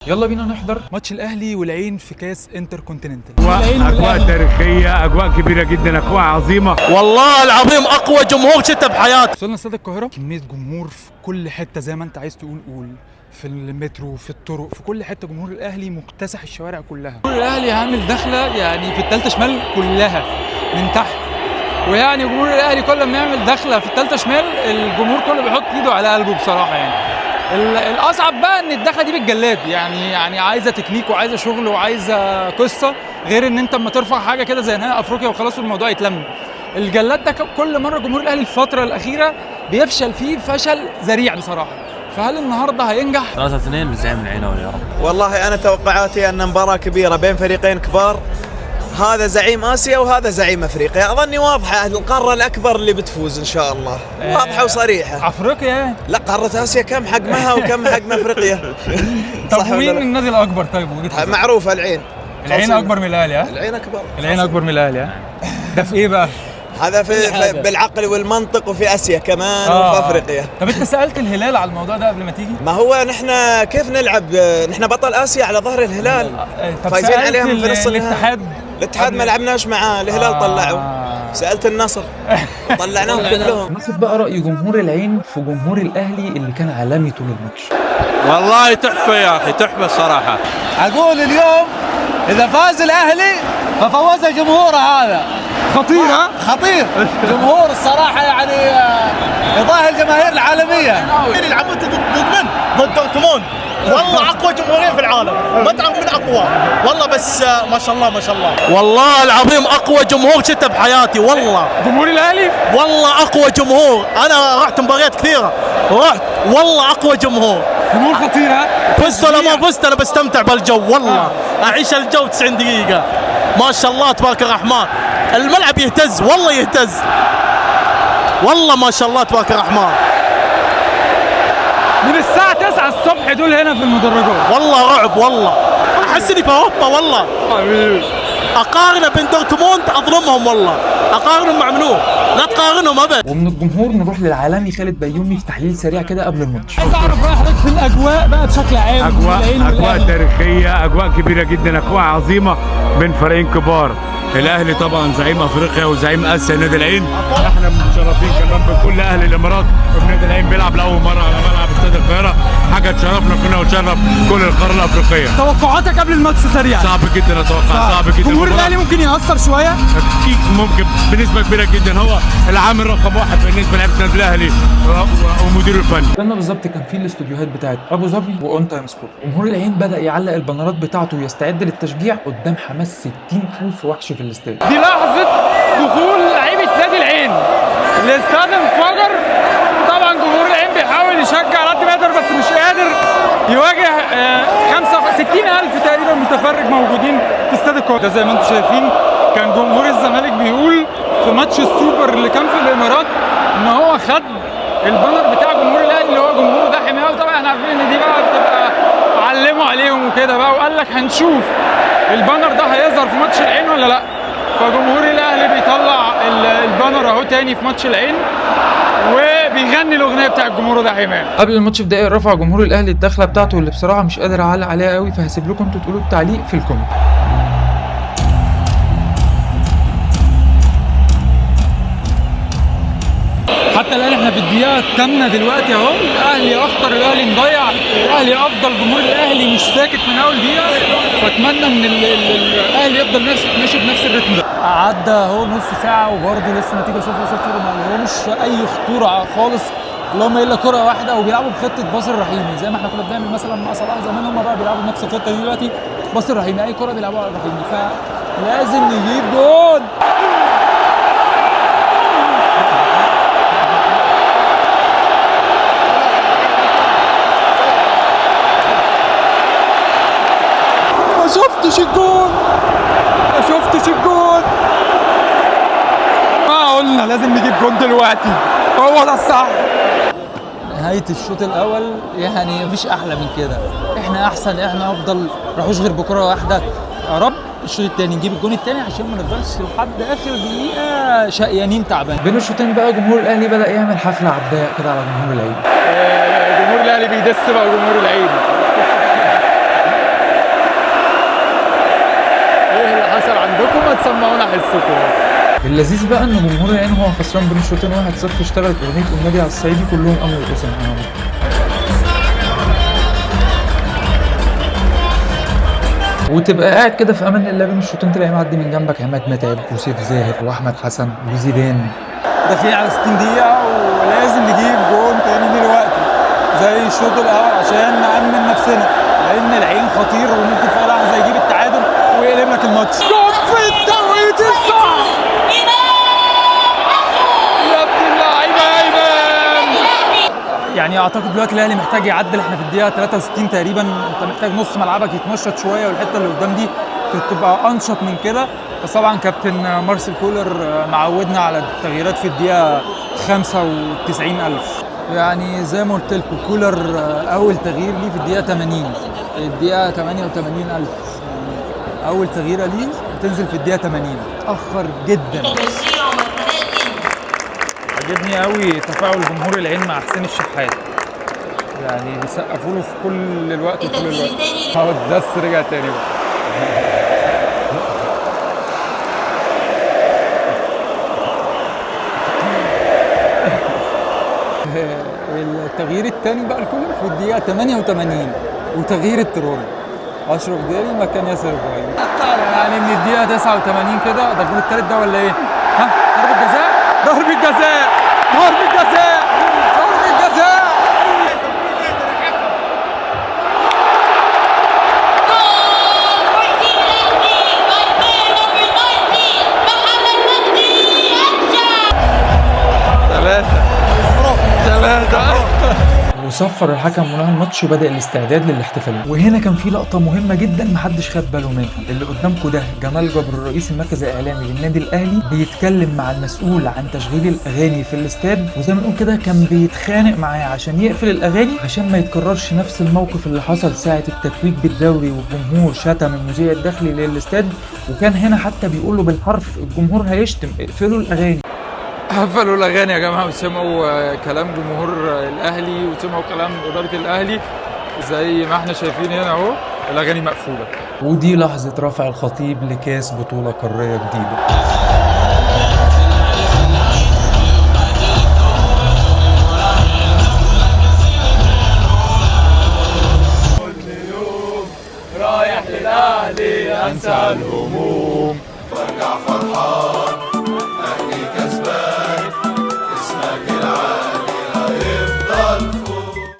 يلا بينا نحضر ماتش الاهلي والعين في كاس انتر كونتيننتال. اجواء تاريخيه، اجواء كبيره جدا، اجواء عظيمه والله العظيم. اقوى جمهور شفته بحياتي. وصلنا استاد القاهره، كميه جمهور في كل حته زي ما انت عايز تقول في المترو، في الطرق، في كل حته جمهور الاهلي مكتسح الشوارع كلها. جمهور الاهلي عامل دخله يعني في الثالثه شمال كلها من تحت، ويعني جمهور الاهلي كل ما يعمل دخله في الثالثه شمال الجمهور كله بيحط ايده على قلبه بصراحه. يعني الاصعب بقى ان الدخله دي بالجلاد، يعني عايزه تكنيك وعايزه شغل وعايزه قصه، غير ان انت اما ترفع حاجه كده زي نهائي افريقيا وخلاص والموضوع يتلم. الجلاد ده كل مره جمهور الاهلي الفتره الاخيره بيفشل فيه فشل ذريع بصراحه، فهل النهارده هينجح؟ 3-2 لزعيم العيناوي يا رب. والله انا توقعاتي ان مباراه كبيره بين فريقين كبار، هذا زعيم اسيا وهذا زعيم افريقيا. اظني واضحه القاره الاكبر اللي بتفوز ان شاء الله، واضحه وصريحه. افريقيا؟ لا، قاره اسيا كم حجمها وكم حجم افريقيا. طب مين النادي الاكبر؟ طيب معروفه العين. العين اكبر من الاهلي؟ ها؟ العين اكبر. العين اكبر من الاهلي؟ ها؟ ده في ايه بقى؟ هذا في بالعقل والمنطق، وفي اسيا كمان وفي افريقيا. طب انت سالت الهلال على الموضوع ده قبل ما تيجي؟ ما هو نحن كيف نلعب؟ نحن بطل اسيا على ظهر الهلال، فايزين عليهم في نص النهائي. الاتحاد ما لعبناش معاه، الهلال طلعوا. سالت النصر طلعناهم كلهم. ناخد بقى راي جمهور العين في جمهور الاهلي اللي كان عالمي طول الماتش. والله تحفه يا اخي، تحفه الصراحه. اقول اليوم اذا فاز الاهلي ففوز جمهوره، هذا خطير. ها؟ خطير جمهور الصراحه، يعني يضاهي الجماهير العالميه. يلعبون ضد من؟ ضد دورتموند. والله اقوى جمهورين في العالم، ما تعرف من اقوى والله. بس ما شاء الله ما شاء الله، والله العظيم اقوى جمهور شفته بحياتي. والله جمهور الاهلي والله اقوى جمهور. انا رحت مباريات كثيره، رحت والله اقوى جمهور خطير. ها؟ فزت ولا ما فزت انا بستمتع بالجو، والله اعيش الجو 90 دقيقه. ما شاء الله تبارك الرحمن، الملعب يهتز، والله يهتز، والله ما شاء الله تبارك الرحمن. من الساعة 9 الصبح دول هنا في المدرجات، والله رعب، والله احس اني في اوروبا. والله حبيبي اقارن بين دورتموند اظلمهم، والله اقارنهم مع منو؟ لا تقارنهم ابدا. ومن الجمهور نروح للعالمي خالد بيومي في تحليل سريع كده قبل الماتش. عايز اعرف رايك في الاجواء بقى بشكل عام. اجواء تاريخيه، اجواء كبيره جدا، اجواء عظيمه بين فريقين كبار. الاهلي طبعا زعيم افريقيا وزعيم اسيا نادي العين. احنا متشرفين كمان بكل اهل الامارات، ونادي العين بيلعب لاول مره على ملعب استاد القاهره، حاجه تشرفنا كلنا وتشرف كل القاره الافريقيه. توقعاتك قبل الماتش سريعا؟ صعب جدا اتوقع، صعب جدا. جمهور الاهلي ممكن يأثر شويه؟ اكيد ممكن بنسبه كبيره جدا، هو العامل رقم واحد بالنسبه لعيبه النادي الاهلي ومديره الفني. لما بالظبط كان في الاستوديوهات بتاعت ابو ظبي واون تايم سبورت، جمهور العين بدا يعلق البانرات بتاعته ويستعد للتشجيع قدام حماس 60,000 وحش في الاستاد. دي لحظه دخول لعيبه نادي العين، الاستاد انفجر. طبعا جمهور العين بيحاول يشجع على قد ما يقدر بس مش قادر يواجه 65,000 تقريبا متفرج موجودين في استاد القاهره. زي ما انتم شايفين كان جمهور الزمالك بيقول في ماتش السوبر اللي كان في الامارات ان هو خد البانر بتاع جمهور الاهلي اللي هو جمهور ده حمايه. وطبعا احنا عارفين ان دي بقى بتبقى علموا عليهم وكده بقى، وقال لك هنشوف البانر ده هيظهر في ماتش العين ولا لا. فجمهور الاهلي بيطلع البانر اهو تاني في ماتش العين وبيغني الاغنيه بتاع الجمهور ده حمايه. قبل الماتش بدقايق رفع جمهور الاهلي الدخله بتاعته اللي بصراحه مش قادر اعلق عليها قوي، فهسيب لكم انتوا تقولوا التعليق في الكومنت. حتى الان احنا في الدقيقه الثامنه دلوقتي اهو، الاهلي اخطر، الاهلي مضيع، الاهلي افضل، جمهور الاهلي مش ساكت من اول دقيقه. فاتمنى ان الاهلي يفضل ماشي بنفس الريتم ده. عدى اهو نص ساعه وبرده لسه النتيجه 0-0، ما لهمش اي خطوره خالص، اللهم الا كره واحده، وبيلعبوا بخطه باص الرحيمي زي ما احنا كنا بنعمل مثلا مع صلاح زمان. هم بقى بيلعبوا بنفس الخطه دي دلوقتي، باص الرحيمي، اي كره بيلعبوها على الرحيمي، فلازم نجيب جول. ما شفتش الجول. ما قلنا لازم نجيب جول دلوقتي، هو ده الصح. نهاية الشوط الأول يعني مفيش أحلى من كده، احنا أحسن، احنا أفضل، راحوش غير بكرة واحدة. يا رب الشوط الثاني نجيب الجول الثاني عشان ما نفضلش لحد آخر دقيقة شقيانين تعبان. بين الشوطين بقى جمهور الأهلي بدأ يعمل حفلة عداء كده على جمهور العين. جمهور الأهلي بيدس بقى جمهور العين. نفسكم. اللذيذ بقى ان جمهور العين هو خسران بين الشوطين 1-0 اشتغلت اغنيه النادي على الصعيدي كلهم قاموا يرقصوا معاهم. وتبقى قاعد كده في امان الله بين الشوطين تلاقي معدي من جنبك عماد متعب وسيف زاهر واحمد حسن وزيدان. داخلين على 60 دقيقة ولازم نجيب جون تاني دلوقتي زي الشوط الأول عشان نأمن نفسنا، لأن العين خطير وممكن في أي لحظة يجيب التعادل ويقلب لك الماتش. جون في التوقيت الصح يا ابن اللعيبة يا إمام. يعني أعتقد دلوقتي الأهلي محتاج يعدل، احنا في الدقيقة 63 تقريبا، أنت محتاج نص ملعبك يتنشط شوية والحتة اللي قدام دي تبقى أنشط من كده. بس طبعا كابتن مارسيل كولر معودنا على التغييرات في الدقيقة 95,000. يعني زي ما قلت لكم كولر أول تغيير ليه في الدقيقة 80، الدقيقة 88,000 أول تغييرة ليه تنزل في الدقيقة 80، اتأخر جدا. عجبني قوي تفاعل جمهور العين مع حسين الشحات، يعني بيسقفوا له في كل الوقت وطول الوقت. اهو الدس رجع تاني بقى. التغيير الثاني بقى الكولر في الدقيقة 88 وتغيير الترولي أشرف داري مكان ياسر إبراهيم. يعني من الدقيقة 89 كده ده الجول الثالث ده ولا إيه؟ ها ضربة جزاء؟ ضربة جزاء! ضربة جزاء! ضربة جزاء! وصفر الحكم منها الماتش وبدأ الاستعداد للاحتفالات. وهنا كان في لقطة مهمة جدا محدش خد باله منها. اللي قدامكم ده جمال جبر رئيس المركز الإعلامي للنادي الأهلي بيتكلم مع المسؤول عن تشغيل الأغاني في الاستاد، وزي ما نقول كده كان بيتخانق معاه عشان يقفل الأغاني عشان ما يتكررش نفس الموقف اللي حصل ساعة التتويج بالدوري والجمهور شتم المذيع الداخلي للاستاد. وكان هنا حتى بيقول له بالحرف الجمهور هيشتم اقفلوا الأغاني. قفلوا الاغاني يا جماعه وسمعوا كلام جمهور الاهلي وسمعوا كلام اداره الاهلي زي ما احنا شايفين هنا اهو الاغاني مقفوله. ودي لحظه رفع الخطيب لكاس بطوله قاريه جديده. كل يوم رايح للاهلي انسى الهموم وارجع فرحان.